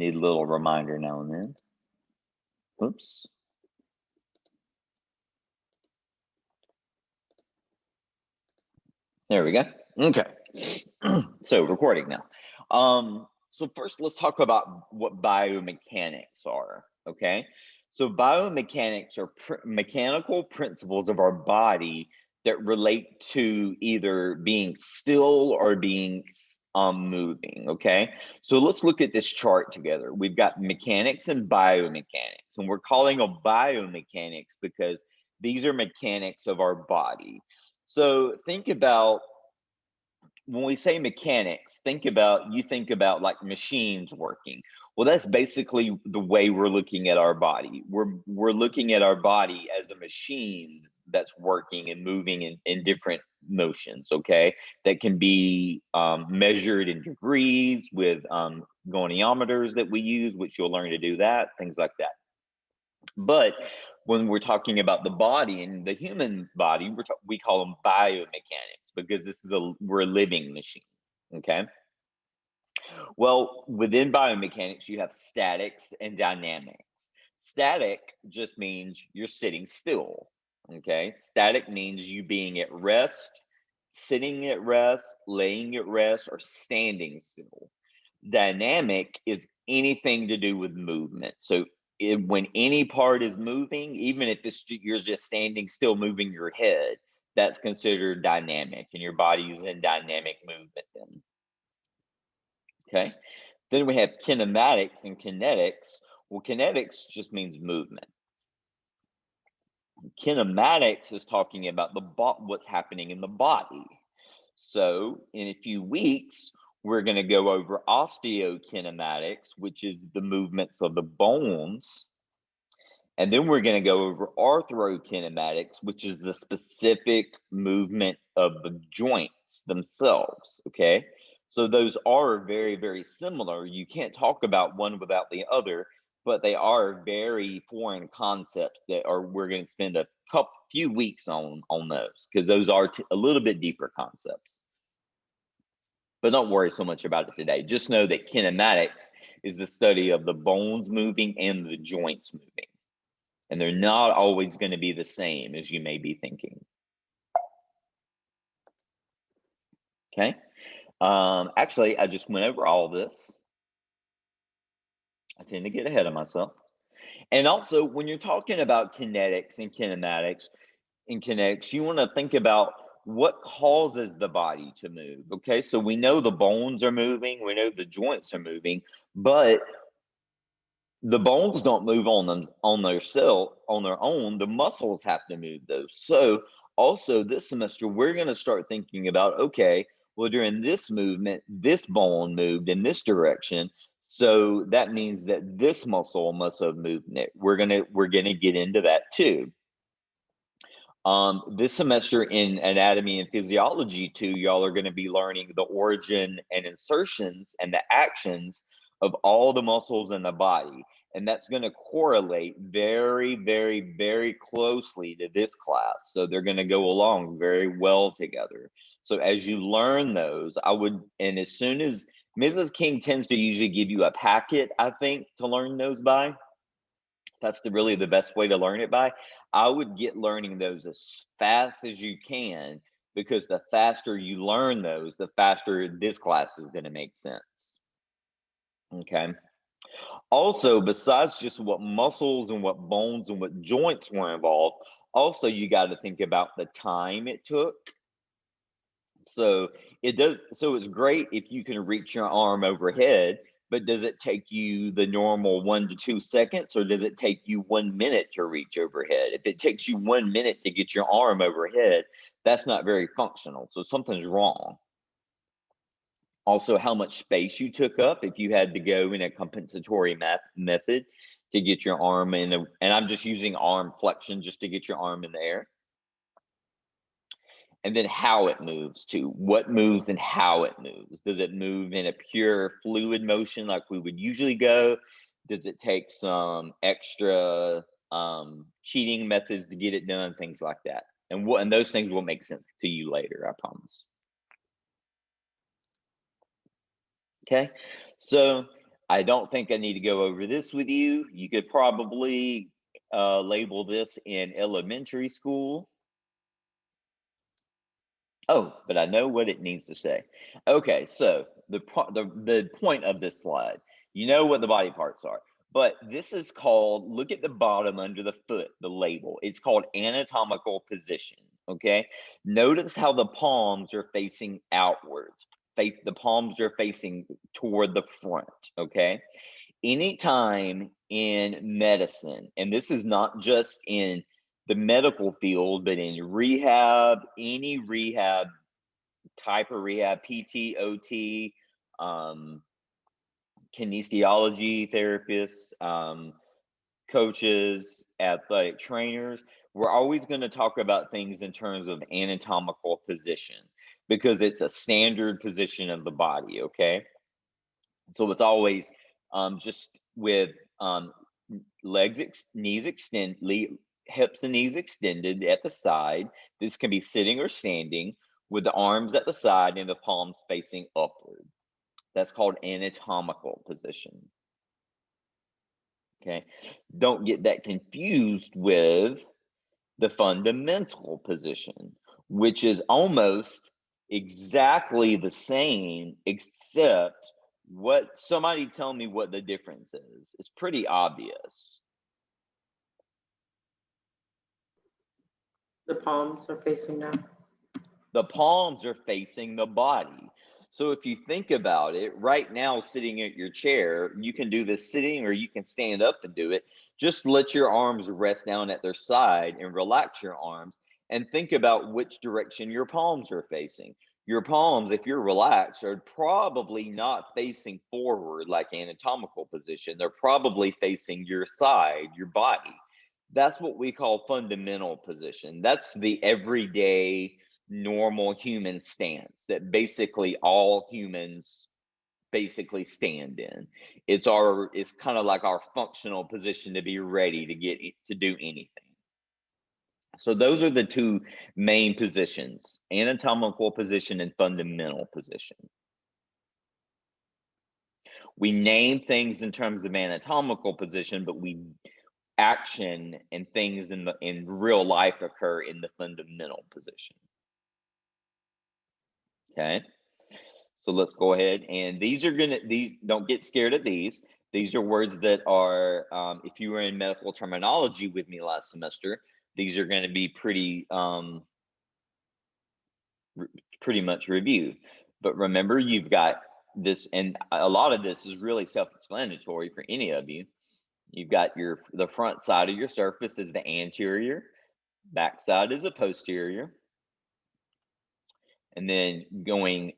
Need a little reminder now and then. Oops. There we go. Okay. So recording now. So first let's talk about what biomechanics are, okay? So biomechanics are mechanical principles of our body that relate to either being still or being moving, okay? So let's look at this chart together. We've got mechanics and biomechanics, and we're calling them biomechanics because these are mechanics of our body. So think about, when we say mechanics, you think about like machines working. Well, that's basically the way we're looking at our body. We're looking at our body as a machine that's working and moving in different motions, okay? That can be measured in degrees with goniometers that we use, which you'll learn to do that, things like that. But when we're talking about the body and the human body, we call them biomechanics because we're a living machine, okay? Well, within biomechanics, you have statics and dynamics. Static just means you're sitting still, okay? Static means you being at rest, sitting at rest, laying at rest, or standing still. Dynamic is anything to do with movement. So when any part is moving, even if you're just standing still moving your head, that's considered dynamic, and your body is in dynamic movement then. Okay. Then we have kinematics and kinetics. Well, kinetics just means movement. Kinematics is talking about what's happening in the body. So in a few weeks, we're going to go over osteokinematics, which is the movements of the bones. And then we're going to go over arthrokinematics, which is the specific movement of the joints themselves, okay? So those are very, very similar. You can't talk about one without the other, but they are very foreign concepts that we're going to spend a few weeks on those, because those are a little bit deeper concepts. But don't worry so much about it today. Just know that kinematics is the study of the bones moving and the joints moving. And they're not always going to be the same as you may be thinking. Okay. Actually, I just went over all this. I tend to get ahead of myself. And also, when you're talking about kinetics and kinematics, you want to think about what causes the body to move. Okay, so we know the bones are moving, we know the joints are moving, but the bones don't move on their own. The muscles have to move those. So also this semester, we're going to start thinking about, okay, well, during this movement, this bone moved in this direction. So that means that this muscle must have moved in it. We're gonna get into that too. This semester in anatomy and physiology too, y'all are going to be learning the origin and insertions and the actions of all the muscles in the body. And that's going to correlate very, very, very closely to this class. So they're going to go along very well together. So as you learn those, and as soon as Mrs. King tends to usually give you a packet, I think, to learn those by. That's really the best way to learn it by. I would get learning those as fast as you can, because the faster you learn those, the faster this class is going to make sense. Okay. Also, besides just what muscles and what bones and what joints were involved, also you got to think about the time it took. So it's great if you can reach your arm overhead, but does it take you the normal 1 to 2 seconds, or does it take you 1 minute to reach overhead? If it takes you 1 minute to get your arm overhead, that's not very functional. So something's wrong. Also, how much space you took up if you had to go in a compensatory method to get your arm in, and I'm just using arm flexion just to get your arm in the air. And then how it moves too. What moves and how it moves. Does it move in a pure fluid motion like we would usually go? Does it take some extra cheating methods to get it done? Things like that. And those things will make sense to you later, I promise. Okay, so I don't think I need to go over this with you. You could probably label this in elementary school. Oh, but I know what it needs to say. Okay, so the point of this slide, you know what the body parts are, but this is called, look at the bottom under the foot, the label. It's called anatomical position, okay? Notice how the palms are facing outwards. The palms are facing toward the front, okay? Anytime in medicine, and this is not just in the medical field, but in rehab, any rehab type of rehab, PT, OT, kinesiology therapists, coaches, athletic trainers, we're always going to talk about things in terms of anatomical position because it's a standard position of the body, okay? So it's always just with knees extend, hips and knees extended at the side. This can be sitting or standing with the arms at the side and the palms facing upward. That's called anatomical position. Okay, don't get that confused with the fundamental position, which is almost exactly the same, except what, somebody tell me what the difference is. It's pretty obvious. The palms are facing down. The palms are facing the body. So if you think about it, right now, sitting at your chair, you can do this sitting or you can stand up and do it. Just let your arms rest down at their side and relax your arms and think about which direction your palms are facing. Your palms, if you're relaxed, are probably not facing forward like anatomical position. They're probably facing your side, your body. That's what we call fundamental position. That's the everyday normal human stance that basically all humans basically stand in. It's kind of like our functional position to be ready to get to do anything. So those are the two main positions: anatomical position and fundamental position. We name things in terms of anatomical position, but action and things in real life occur in the fundamental position. Okay, so let's go ahead, and these don't get scared of these. These are words that are, if you were in medical terminology with me last semester, these are going to be pretty much reviewed. But remember, you've got this, and a lot of this is really self-explanatory for any of you. You've got the front side of your surface is the anterior, back side is the posterior. And then going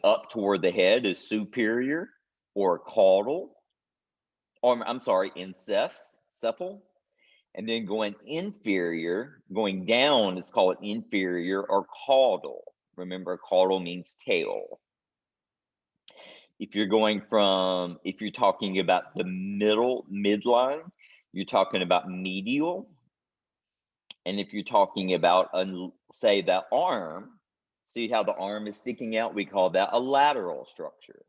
up toward the head is superior or caudal, or I'm sorry, encephal. And then going down, it's called inferior or caudal. Remember, caudal means tail. If you're talking about the midline, you're talking about medial. And if you're talking about, say, the arm, see how the arm is sticking out? We call that a lateral structure.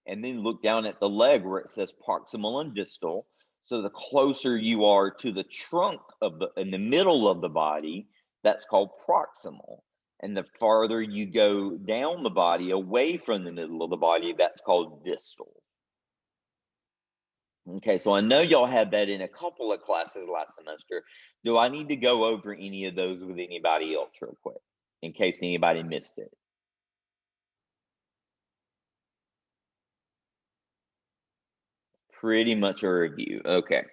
And then look down at the leg where it says proximal and distal. So the closer you are to the trunk in the middle of the body, that's called proximal. And the farther you go down the body, away from the middle of the body, that's called distal. Okay, so I know y'all had that in a couple of classes last semester. Do I need to go over any of those with anybody else real quick, in case anybody missed it? Pretty much a review. Okay.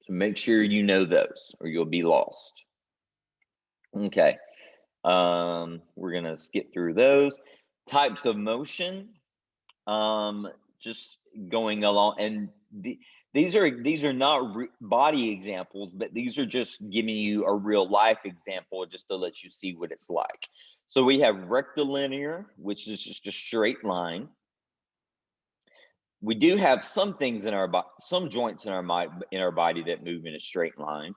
So make sure you know those or you'll be lost. Okay. We're going to skip through those. Types of motion. Just going along, and these are not body examples, but these are just giving you a real life example just to let you see what it's like. So we have rectilinear, which is just a straight line. We do have some things in some joints in our body that move in a straight line,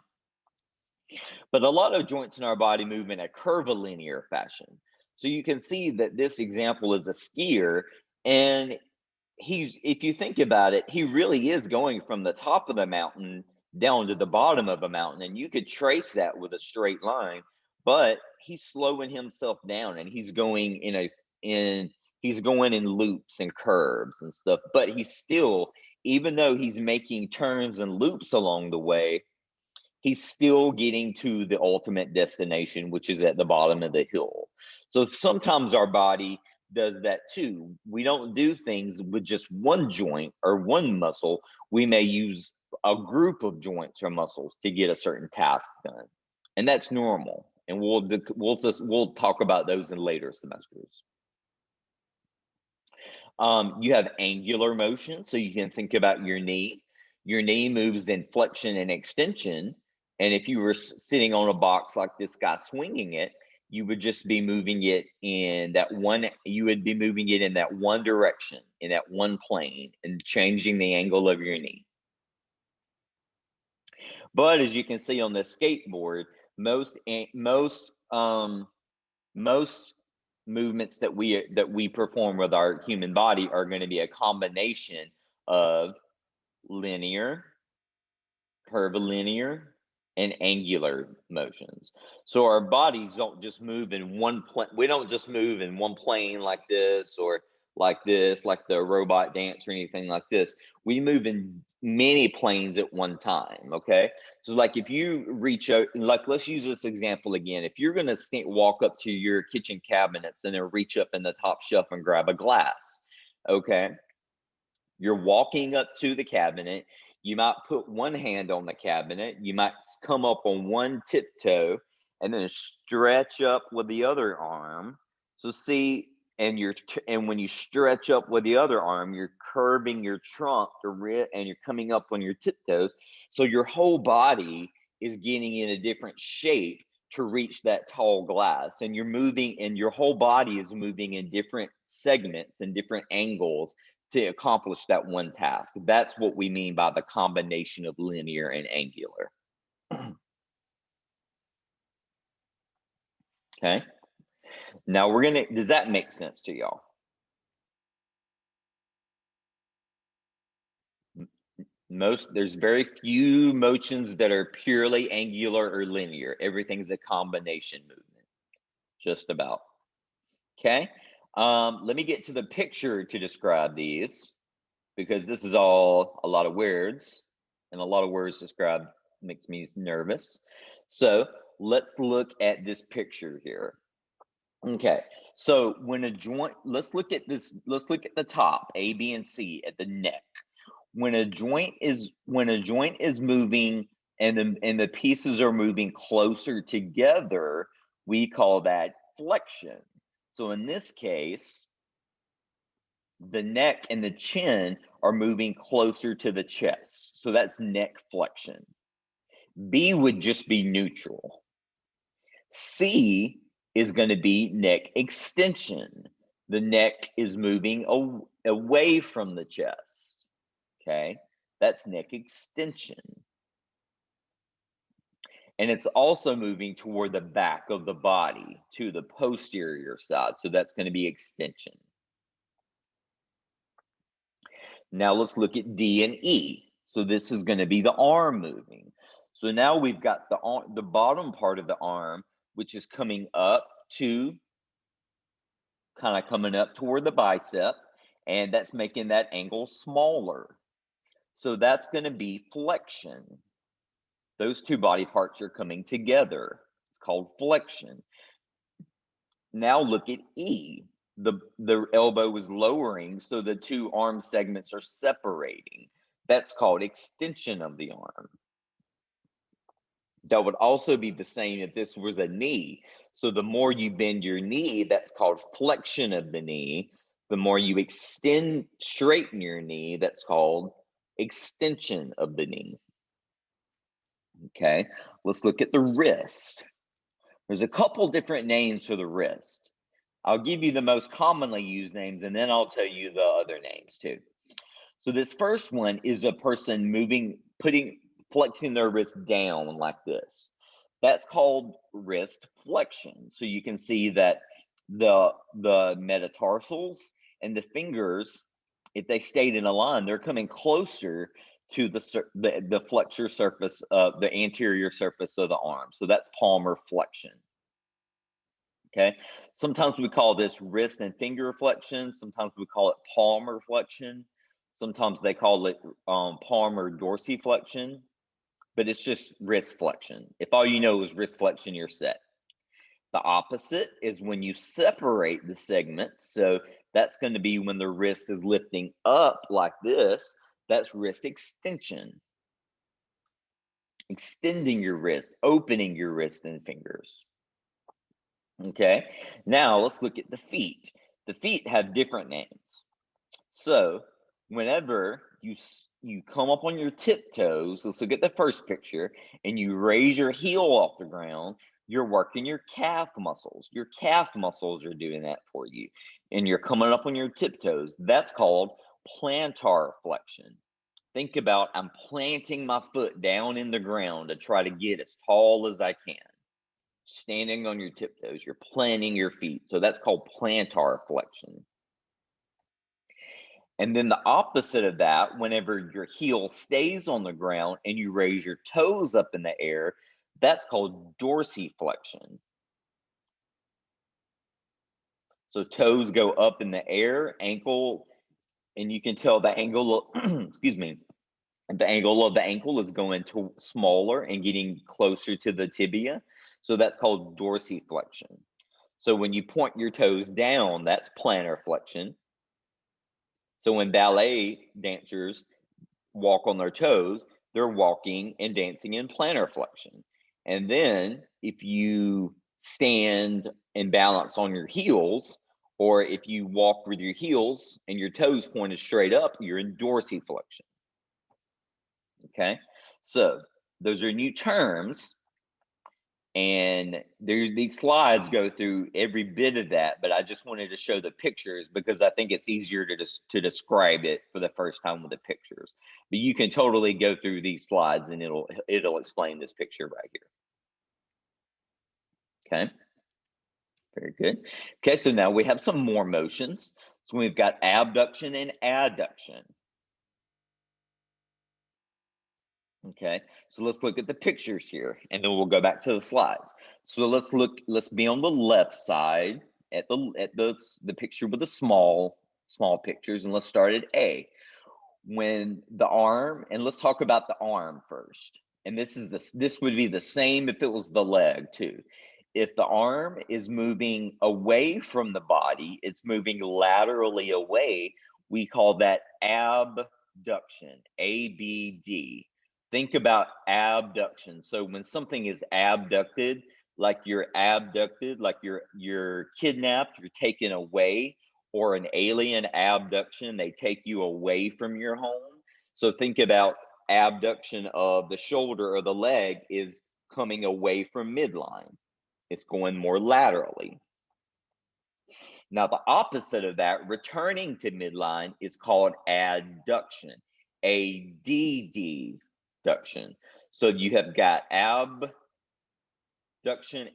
but a lot of joints in our body move in a curvilinear fashion. So you can see that this example is a skier, and if you think about it, he really is going from the top of the mountain down to the bottom of a mountain, and you could trace that with a straight line, but he's slowing himself down, and he's going he's going in loops and curves and stuff, but he's still, even though he's making turns and loops along the way, he's still getting to the ultimate destination, which is at the bottom of the hill. So sometimes our body does that too. We don't do things with just one joint or one muscle. We may use a group of joints or muscles to get a certain task done, and that's normal. And we'll talk about those in later semesters. You have angular motion, so you can think about your knee. Your knee moves in flexion and extension. And if you were sitting on a box like this guy swinging it, you would just be moving it in that one, you would be moving it in that one direction, in that one plane, and changing the angle of your knee. But as you can see on the skateboard, most movements that we perform with our human body are going to be a combination of linear, curvilinear, and angular motions. So our bodies don't just move in one plane. We don't just move in one plane like this, or like this, like the robot dance or anything like this. We move in many planes at one time, okay? So like if you reach out, like let's use this example again. If you're gonna walk up to your kitchen cabinets and then reach up in the top shelf and grab a glass, okay? You're walking up to the cabinet. You might put one hand on the cabinet. You might come up on one tiptoe and then stretch up with the other arm. So see, and when you stretch up with the other arm, you're curving your trunk and you're coming up on your tiptoes. So your whole body is getting in a different shape to reach that tall glass, and you're moving, and your whole body is moving in different segments and different angles to accomplish that one task. That's what we mean by the combination of linear and angular. Okay. Now does that make sense to y'all? There's very few motions that are purely angular or linear. Everything's a combination movement, just about. Okay. Let me get to the picture to describe these, because this is all a lot of words, and a lot of words described makes me nervous. So let's look at this picture here. Okay, so when a joint, let's look at the top, A, B, and C, at the neck. When a joint is moving and the pieces are moving closer together, we call that flexion. So in this case, the neck and the chin are moving closer to the chest. So that's neck flexion. B would just be neutral. C is going to be neck extension. The neck is moving away from the chest. Okay, that's neck extension. And it's also moving toward the back of the body, to the posterior side. So that's going to be extension. Now let's look at D and E. So this is going to be the arm moving. So now we've got the bottom part of the arm, which is coming up to, kind of coming up toward the bicep, and that's making that angle smaller. So that's going to be flexion. Those two body parts are coming together. It's called flexion. Now look at E. The elbow is lowering, so the two arm segments are separating. That's called extension of the arm. That would also be the same if this was a knee. So the more you bend your knee, that's called flexion of the knee. The more you straighten your knee, that's called extension of the knee. Okay, let's look at the wrist. There's a couple different names for the wrist. I'll give you the most commonly used names, and then I'll tell you the other names too. So this first one is a person flexing their wrist down like this. That's called wrist flexion. So you can see that the metatarsals and the fingers, if they stayed in a line, they're coming closer to the flexor surface of the anterior surface of the arm. So that's palmar flexion. Okay. Sometimes we call this wrist and finger flexion. Sometimes we call it palmar flexion. Sometimes they call it palmar dorsiflexion, but it's just wrist flexion. If all you know is wrist flexion, you're set. The opposite is when you separate the segments. So that's going to be when the wrist is lifting up like this. That's wrist extension. Extending your wrist, opening your wrist and fingers. Okay, now let's look at the feet. The feet have different names. So whenever you come up on your tiptoes, let's look at the first picture, and you raise your heel off the ground, you're working your calf muscles. Your calf muscles are doing that for you. And you're coming up on your tiptoes. That's called plantar flexion. Think about, I'm planting my foot down in the ground to try to get as tall as I can. Standing on your tiptoes, you're planting your feet. So that's called plantar flexion. And then the opposite of that, whenever your heel stays on the ground and you raise your toes up in the air, that's called dorsiflexion. So toes go up in the air, ankle, and you can tell the angle, excuse me, the angle of the ankle is going to smaller and getting closer to the tibia. So that's called dorsiflexion. So when you point your toes down, that's plantar flexion. So when ballet dancers walk on their toes, they're walking and dancing in plantar flexion. And then if you stand and balance on your heels, or if you walk with your heels and your toes pointed straight up, you're in dorsiflexion. Okay, so those are new terms. And these slides go through every bit of that, but I just wanted to show the pictures because I think it's easier to describe it for the first time with the pictures. But you can totally go through these slides and it'll explain this picture right here. Okay, very good. Okay, so now we have some more motions. So we've got abduction and adduction. Okay, so let's look at the pictures here and then we'll go back to the slides. So let's be on the left side at the picture with the small pictures, and let's start at A. When the arm, and let's talk about the arm first. And this would be the same if it was the leg too. If the arm is moving away from the body, it's moving laterally away, we call that abduction, ABD. Think about abduction. So when something is abducted, like you're kidnapped, you're taken away, or an alien abduction, they take you away from your home. So think about abduction of the shoulder or the leg is coming away from midline. It's going more laterally. Now, the opposite of that, returning to midline, is called adduction, ADD. So you have got abduction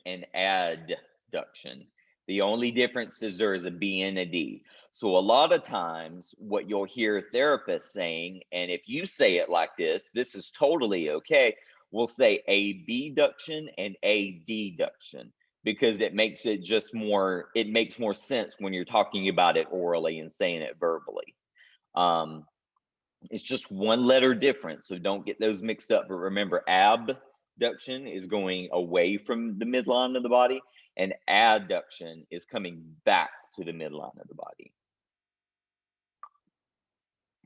and adduction. The only difference is there is a B and a D. So a lot of times what you'll hear therapists saying, and if you say it like this is totally okay. We'll say abduction and adduction because it makes it makes more sense when you're talking about it orally and saying it verbally. It's just one letter difference, so don't get those mixed up. But remember, abduction is going away from the midline of the body, and adduction is coming back to the midline of the body.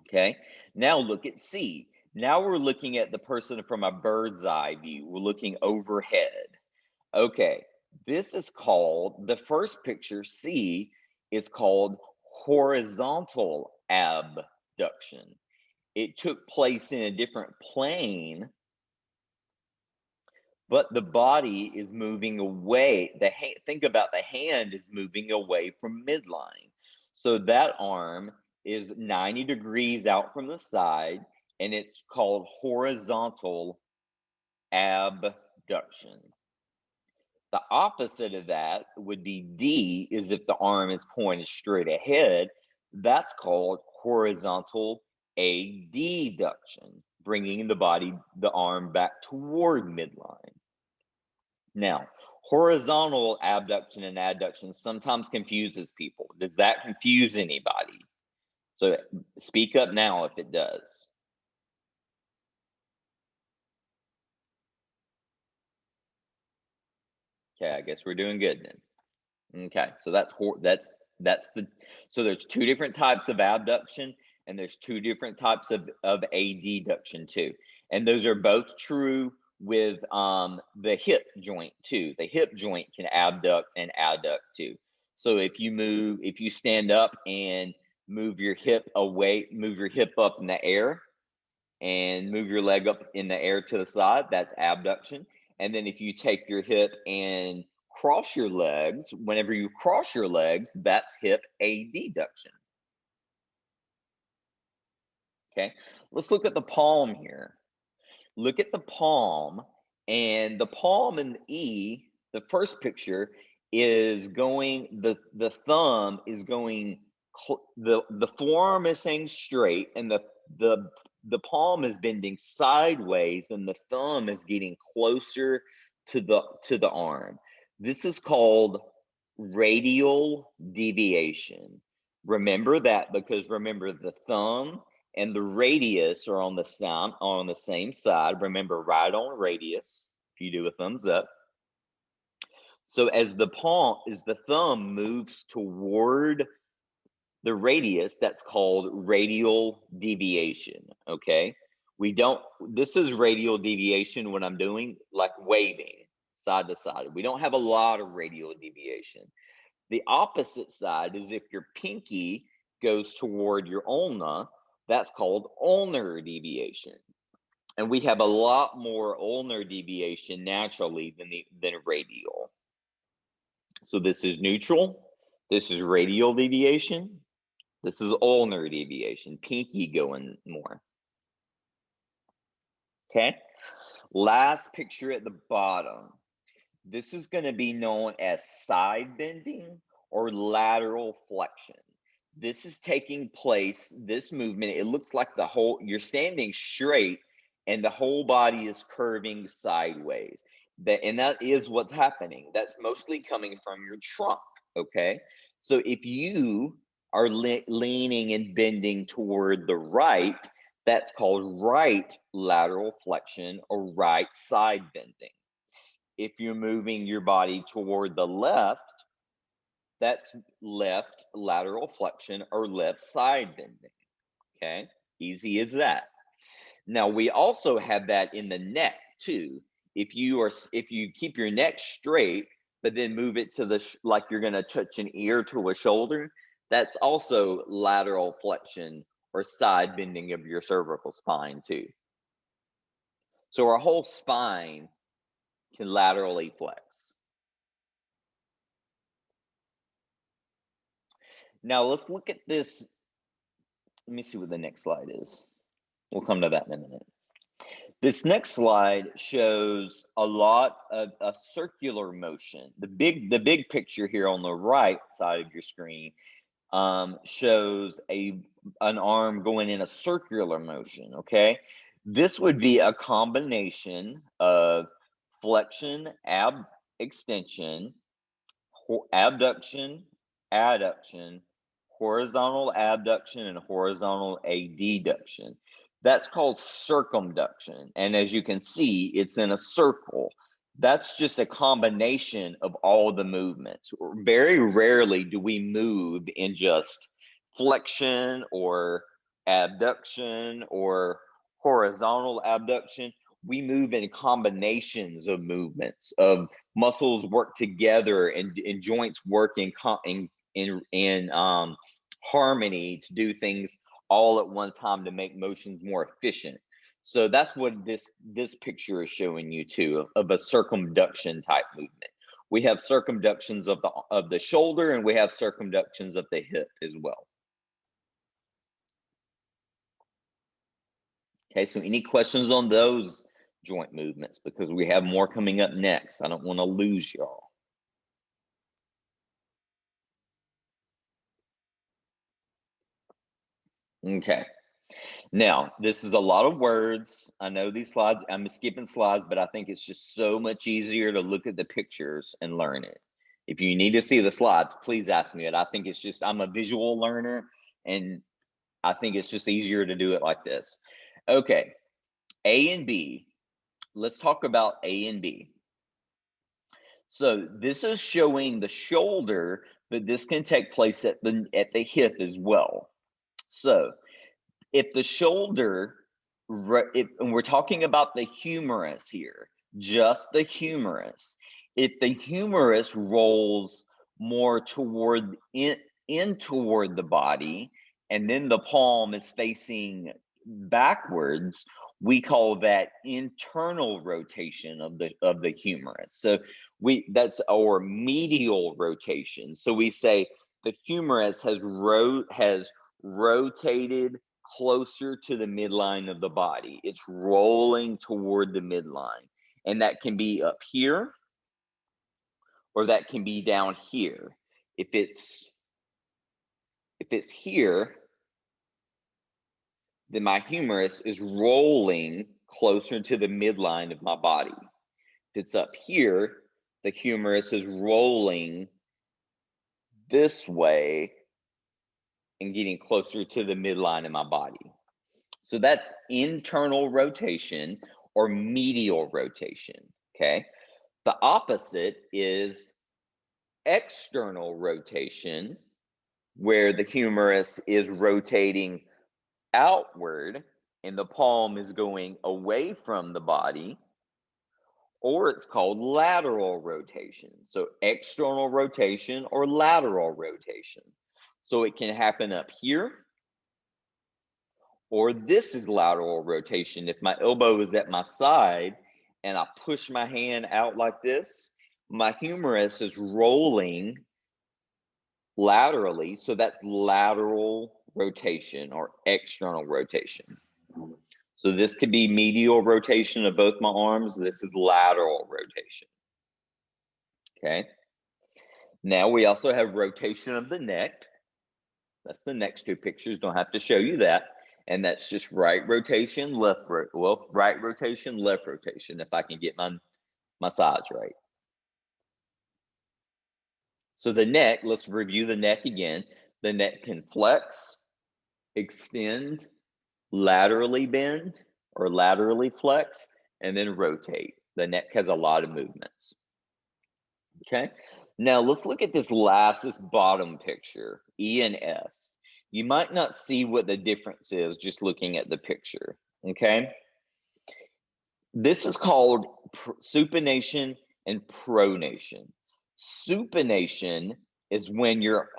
Okay, now look at C. Now we're looking at the person from a bird's eye view. We're looking overhead. Okay, this is called, the first picture, C, is called horizontal abduction. It took place in a different plane, but the body is moving away. Think about the hand is moving away from midline. So that arm is 90 degrees out from the side, and it's called horizontal abduction. The opposite of that would be D, is if the arm is pointed straight ahead. That's called horizontal adduction, bringing the arm back toward midline. Now, horizontal abduction and adduction sometimes confuses people. Does that confuse anybody? So speak up now if it does. Okay, I guess we're doing good then. Okay, so so there's two different types of abduction, and there's two different types of adduction too. And those are both true with the hip joint too. The hip joint can abduct and adduct too. So if you stand up and move your hip away, move your hip up in the air, and move your leg up in the air to the side, that's abduction. And then if you take your hip and cross your legs, whenever you cross your legs, that's hip adduction. Okay, let's look at the palm here. Look at the palm, and the palm in E, the first picture, is going, the thumb is going, the forearm is staying straight, and the palm is bending sideways, and the thumb is getting closer to the arm. This is called radial deviation. Remember that, because remember, the thumb and the radius are on the same side. Remember, right on radius, if you do a thumbs up. So as the thumb moves toward the radius, that's called radial deviation, okay? This is radial deviation when I'm doing like waving side to side. We don't have a lot of radial deviation. The opposite side is if your pinky goes toward your ulna, that's called ulnar deviation. And we have a lot more ulnar deviation naturally than radial. So this is neutral, this is radial deviation, this is ulnar deviation, pinky going more. Okay, last picture at the bottom. This is going to be known as side bending or lateral flexion. This is taking place, this movement, it looks like you're standing straight and the whole body is curving sideways. And that is what's happening. That's mostly coming from your trunk, okay? So if you are leaning and bending toward the right, that's called right lateral flexion or right side bending. If you're moving your body toward the left, that's left lateral flexion or left side bending. Okay, easy as that. Now we also have that in the neck too. If you keep your neck straight, but then move it to like you're going to touch an ear to a shoulder, that's also lateral flexion or side bending of your cervical spine too. So our whole spine can laterally flex. Now let's look at this. Let me see what the next slide is. We'll come to that in a minute. This next slide shows a lot of a circular motion. The big picture here on the right side of your screen shows an arm going in a circular motion, okay? This would be a combination of flexion, extension, abduction, adduction, horizontal abduction, and horizontal adduction. That's called circumduction. And as you can see, it's in a circle. That's just a combination of all the movements. Very rarely do we move in just flexion or abduction or horizontal abduction. We move in combinations of movements, of muscles work together and joints work in harmony to do things all at one time to make motions more efficient. So that's what this picture is showing you too, of a circumduction type movement. We have circumductions of the shoulder, and we have circumductions of the hip as well. Okay, so any questions on those joint movements? Because we have more coming up next. I don't want to lose y'all. Okay. Now, this is a lot of words. I know these slides, I'm skipping slides, but I think it's just so much easier to look at the pictures and learn it. If you need to see the slides, please ask me it. I think it's just, I'm a visual learner, and I think it's just easier to do it like this. Okay, A and B. Let's talk about A and B. So this is showing the shoulder, but this can take place at the hip as well. So if the shoulder, and we're talking about the humerus here, just the humerus. If the humerus rolls more toward in toward the body, and then the palm is facing backwards, we call that internal rotation of the humerus. So that's our medial rotation. So we say the humerus has rotated closer to the midline of the body. It's rolling toward the midline. And that can be up here, or that can be down here. If it's here, then my humerus is rolling closer to the midline of my body. If it's up here, the humerus is rolling this way and getting closer to the midline of my body. So that's internal rotation or medial rotation, okay? The opposite is external rotation, where the humerus is rotating outward and the palm is going away from the body, or it's called lateral rotation. So external rotation or lateral rotation. So it can happen up here, or this is lateral rotation. If my elbow is at my side and I push my hand out like this, my humerus is rolling laterally. So that's lateral rotation or external rotation. So this could be medial rotation of both my arms. This is lateral rotation. Okay. Now we also have rotation of the neck. That's the next two pictures. Don't have to show you that. And that's just right rotation, left right rotation, left rotation, if I can get my sides right. So the neck, let's review the neck again. The neck can flex, extend, laterally bend, or laterally flex, and then rotate. The neck has a lot of movements. Okay, now let's look at this bottom picture, E and F. You might not see what the difference is just looking at the picture, okay? This is called supination and pronation. Supination is when your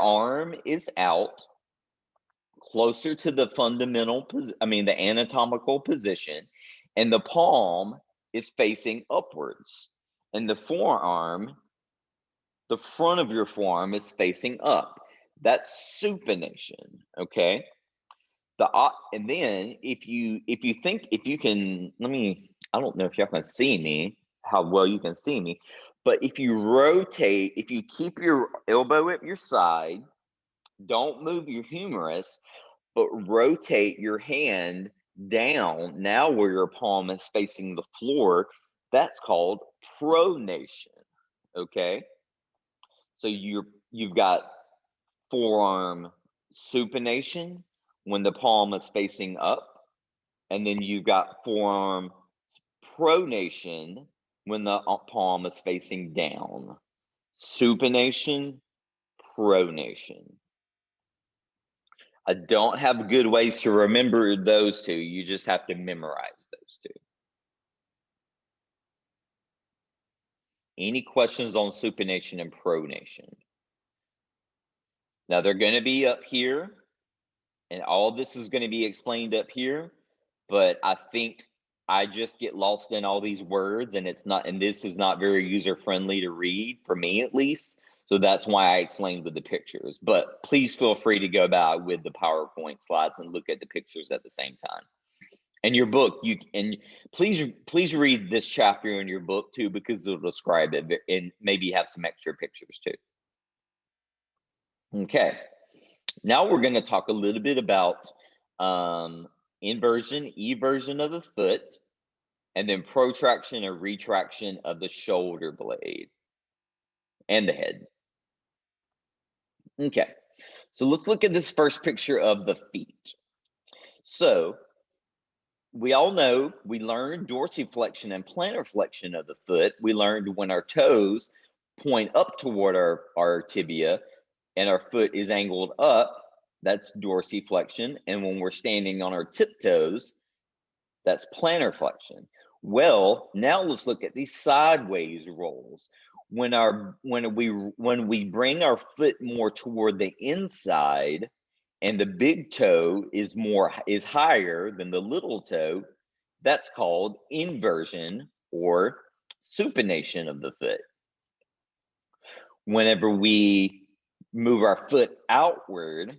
arm is out closer to the the anatomical position, and the palm is facing upwards, and the forearm, the front of your forearm is facing up. That's supination, okay? And then if you can, I don't know if y'all can see me, how well you can see me, but if you rotate, if you keep your elbow at your side, don't move your humerus, but rotate your hand down, now where your palm is facing the floor, that's called pronation, okay? So you've got forearm supination when the palm is facing up, and then you've got forearm pronation when the palm is facing down. Supination, pronation. I don't have good ways to remember those two. You just have to memorize those two. Any questions on supination and pronation? Now they're going to be up here, and all this is going to be explained up here, but I think I just get lost in all these words, and this is not very user-friendly to read, for me at least. So that's why I explained with the pictures. But please feel free to go back with the PowerPoint slides and look at the pictures at the same time. And your book, please read this chapter in your book too, because it'll describe it and maybe have some extra pictures too. Okay. Now we're going to talk a little bit about inversion, eversion of the foot, and then protraction or retraction of the shoulder blade and the head. Okay, so let's look at this first picture of the feet. So we all know, we learned dorsiflexion and plantar flexion of the foot. We learned when our toes point up toward our tibia and our foot is angled up, that's dorsiflexion. And when we're standing on our tiptoes, that's plantar flexion. Well, now let's look at these sideways rolls. When we bring our foot more toward the inside and the big toe is higher than the little toe, that's called inversion or supination of the foot. Whenever we move our foot outward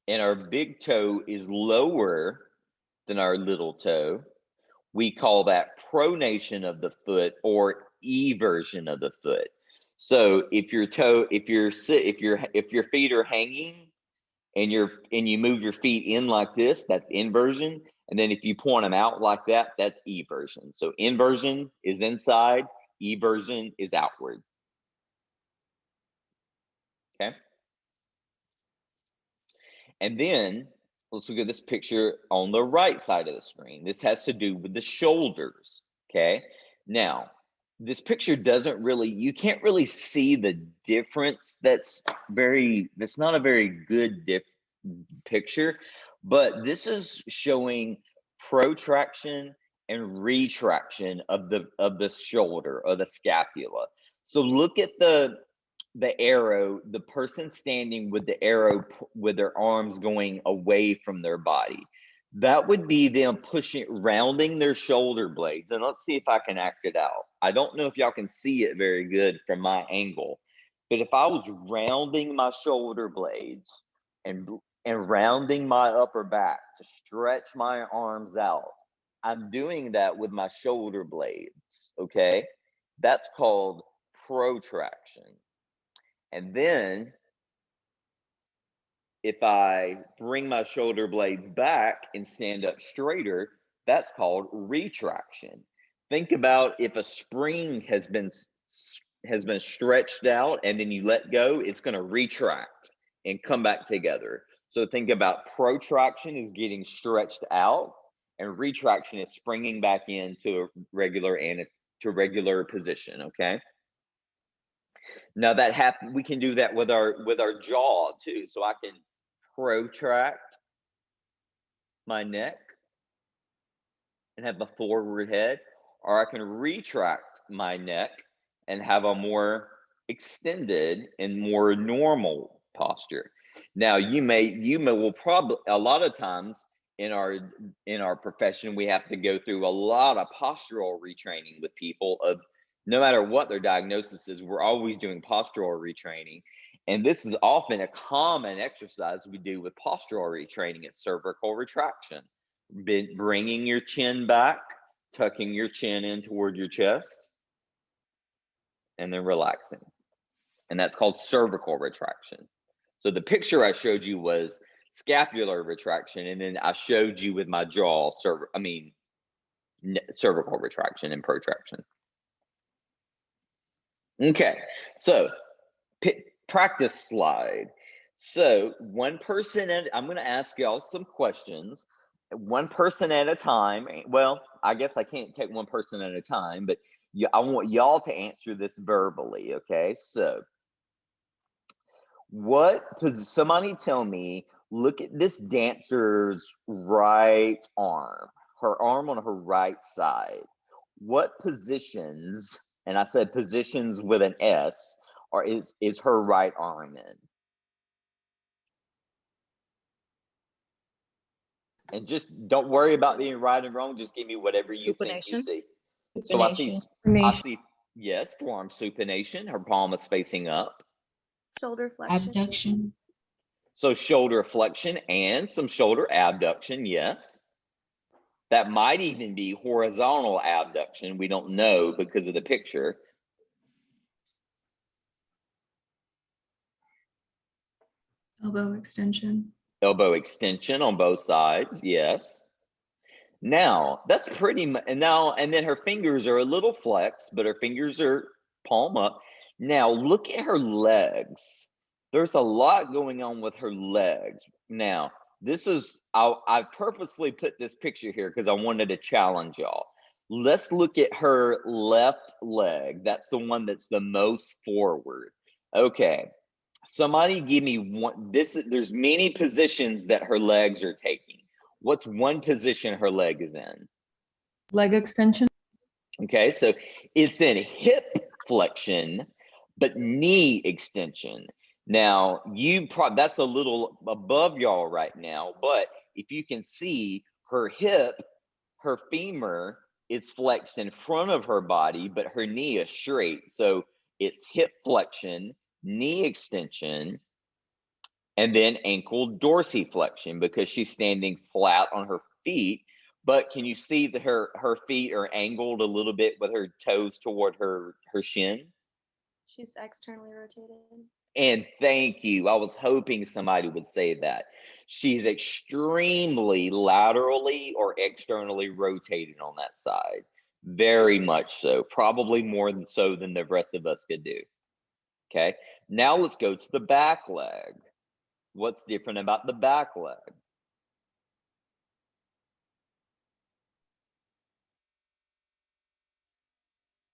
and our big toe is lower than our little toe, we call that pronation of the foot or eversion of the foot. So if your feet are hanging and you move your feet in like this, that's inversion. And then if you point them out like that, that's eversion. So inversion is inside, eversion is outward. Okay. And then let's look at this picture on the right side of the screen. This has to do with the shoulders. Okay. Now, this picture you can't really see the difference. That's not a very good picture, but this is showing protraction and retraction of the shoulder or the scapula. So look at the arrow, the person standing with the arrow with their arms going away from their body. That would be them rounding their shoulder blades. And let's see if I can act it out. I don't know if y'all can see it very good from my angle, but if I was rounding my shoulder blades and rounding my upper back to stretch my arms out, I'm doing that with my shoulder blades, okay? That's called protraction. And then if I bring my shoulder blades back and stand up straighter, that's called retraction. Think about if a spring has been stretched out and then you let go, it's going to retract and come back together. So think about protraction is getting stretched out and retraction is springing back into a regular position, okay? Now we can do that with our jaw too. So I can protract my neck and have a forward head, or I can retract my neck and have a more extended and more normal posture. Now will probably, a lot of times in our profession, we have to go through a lot of postural retraining with people of no matter what their diagnosis is, we're always doing postural retraining. And this is often a common exercise we do with postural retraining. It's cervical retraction, bringing your chin back, tucking your chin in toward your chest, and then relaxing. And that's called cervical retraction. So the picture I showed you was scapular retraction, and then I showed you with my jaw, cervical retraction and protraction. Okay, so practice slide. So one person I'm going to ask y'all some questions, one person at a time. Well, I guess I can't take one person at a time, but I want y'all to answer this verbally, okay? So somebody tell me, look at this dancer's right arm, her arm on her right side. What positions, and I said positions with an S, or is her right arm in? And just don't worry about being right and wrong. Just give me whatever you think you see. So I see, yes, forearm supination. Her palm is facing up. Shoulder flexion. Abduction. So shoulder flexion and some shoulder abduction, yes. That might even be horizontal abduction. We don't know because of the picture. Elbow extension. Elbow extension on both sides, yes. Now, that's pretty much, and then her fingers are a little flexed, but her fingers are palm up. Now, look at her legs. There's a lot going on with her legs. Now, I purposely put this picture here because I wanted to challenge y'all. Let's look at her left leg. That's the one that's the most forward. Okay, somebody give me one. There's many positions that her legs are taking. What's one position her leg is in? Leg extension. Okay, so it's in hip flexion, but knee extension. Now, that's a little above y'all right now, but if you can see her hip, her femur is flexed in front of her body, but her knee is straight. So it's hip flexion, knee extension, and then ankle dorsiflexion because she's standing flat on her feet. But can you see that her feet are angled a little bit with her toes toward her shin? She's externally rotated. And thank you. I was hoping somebody would say that. She's extremely laterally or externally rotated on that side. Very much so. Probably more so than the rest of us could do. Okay. Now let's go to the back leg. What's different about the back leg?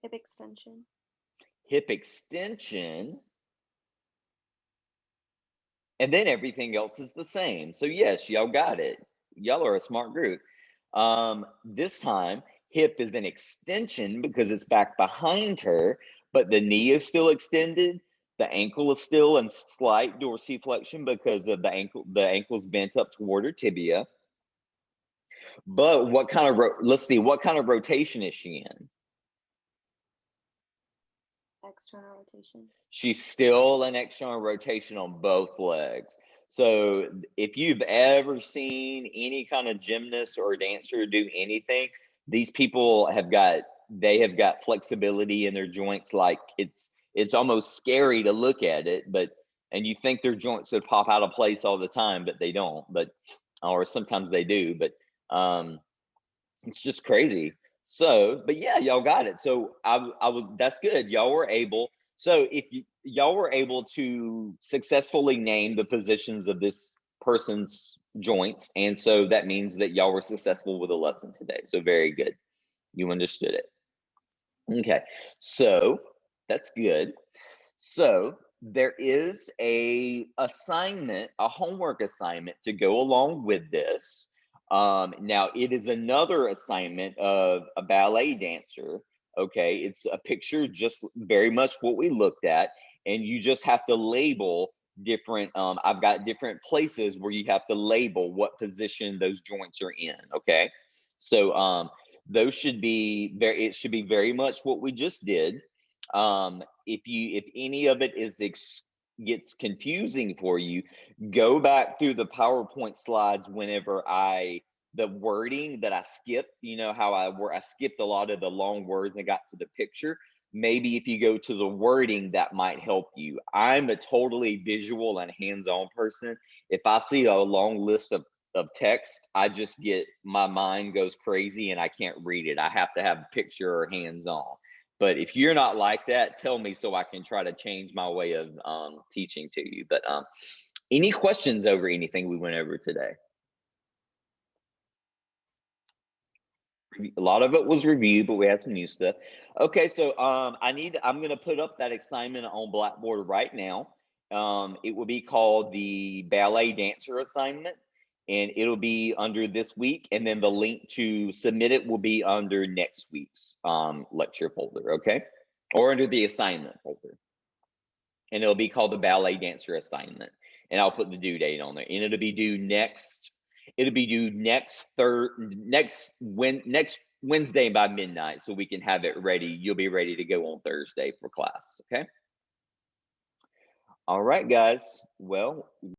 Hip extension. Hip extension. And then everything else is the same. So yes, y'all got it. Y'all are a smart group. This time, hip is an extension because it's back behind her, but the knee is still extended. The ankle is still in slight dorsiflexion because of the ankle's bent up toward her tibia. But let's see, what kind of rotation is she in? External rotation. She's still an external rotation on both legs. So if you've ever seen any kind of gymnast or dancer do anything, these people have got flexibility in their joints. Like it's almost scary to look at it, and you think their joints would pop out of place all the time, but they don't, or sometimes they do, but it's just crazy. So, but yeah, y'all got it. So that's good. Y'all were able. So if y'all were able to successfully name the positions of this person's joints, and so that means that y'all were successful with the lesson today. So very good. You understood it. Okay, so that's good. So there is a homework assignment to go along with this. Now it is another assignment of a ballet dancer. Okay, it's a picture just very much what we looked at, and you just have to label different. I've got different places where you have to label what position those joints are in. Okay, so those should be it should be very much what we just did. If any of it gets confusing for you, go back through the PowerPoint slides whenever the wording that I skipped, you know how I skipped a lot of the long words and got to the picture. Maybe if you go to the wording, that might help you. I'm a totally visual and hands-on person. If I see a long list of text, my mind goes crazy and I can't read it. I have to have a picture or hands-on. But if you're not like that, tell me so I can try to change my way of teaching to you. But any questions over anything we went over today? A lot of it was reviewed, but we had some new stuff. Okay, so I'm going to put up that assignment on Blackboard right now. It will be called the ballet dancer assignment, and it'll be under this week, and then the link to submit it will be under next week's lecture folder, okay? Or under the assignment folder. And it'll be called the ballet dancer assignment. And I'll put the due date on there. And it'll be due next Wednesday by midnight, so we can have it ready. You'll be ready to go on Thursday for class, okay? All right, guys. Well,